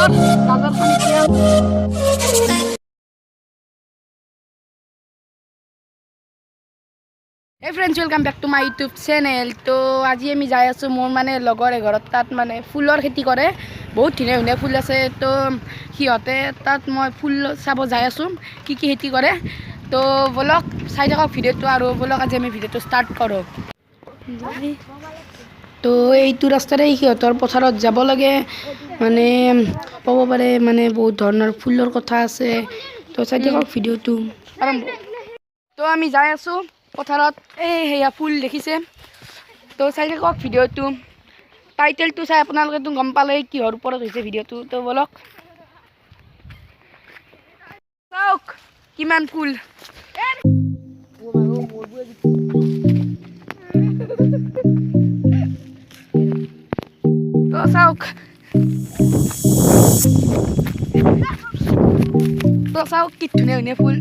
গাজর খানিতিয়াম। Hey friends, welcome back to my YouTube channel. তো আজি আমি যাই আছো মোৰ মানে লগৰ এঘৰত তাত মানে ফুলৰ খেতি কৰে বহুত ধুনীয়া ধুনীয়া ফুল আছে তো সিহঁতে তাত মই ফুল চাব যাই আছো কি কি খেতি কৰে তো বলক চাই থাকক ভিডিঅ'টো আৰু বলক আজি আমি ভিডিঅ'টো ষ্টাৰ্ট কৰোঁ তো এইটো ৰাস্তাৰে সিহঁতৰ পথাৰত যাব লাগে মানে পাব পাৰে মানে বহুত ধৰণৰ ফুলৰ কথা আছে তো চাই থাকক ভিডিঅ'টো আৰম্ভ তো আমি যাই আছো পথাৰত এই হেয়া ফুল দেখিছে তো চাই থাকক ভিডিঅ'টো টাইটেলটো চাই আপোনালোকেতো গম পালে কিহৰ ওপৰত হৈছে ভিডিঅ'টো তো বলক চাওক কিমান ফুল তো চাওক কি ধুনীয়া ধুনীয়া ফুল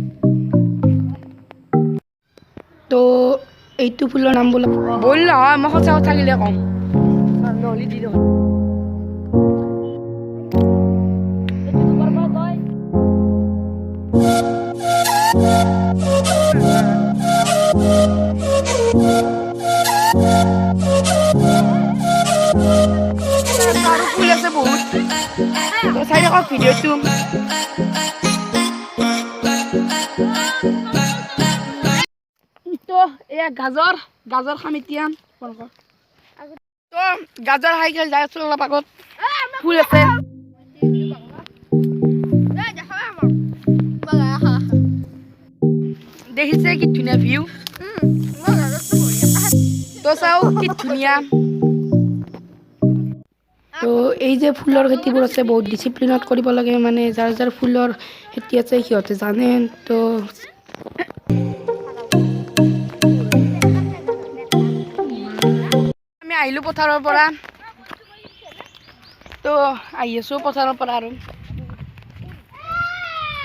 তো এইটো ফুলৰ নাম বল বল নহয় মই সঁচা কথা গিলে কম নহ'লে দি দিওঁ ফুল আছে বহুত তো চাই থাকক ভিডিঅ'টো তো এয়া গাজৰ খাম এতিয়া তো গাজৰ খাই যাই আছো অলপ আগত ফুল আছে দেখিছে কি ধুনীয়া ভিউ তো চাও কি ধুনীয়া তো এই যে ফুলৰ খেতিবোৰ আছে বহুত ডিচিপ্লিনত কৰিব লাগে মানে যাৰ যাৰ ফুলৰ খেতি আছে সিহঁতে জানে তো আমি আহিলোঁ পথাৰৰ পৰা তো আহি আছোঁ পথাৰৰ পৰা আৰু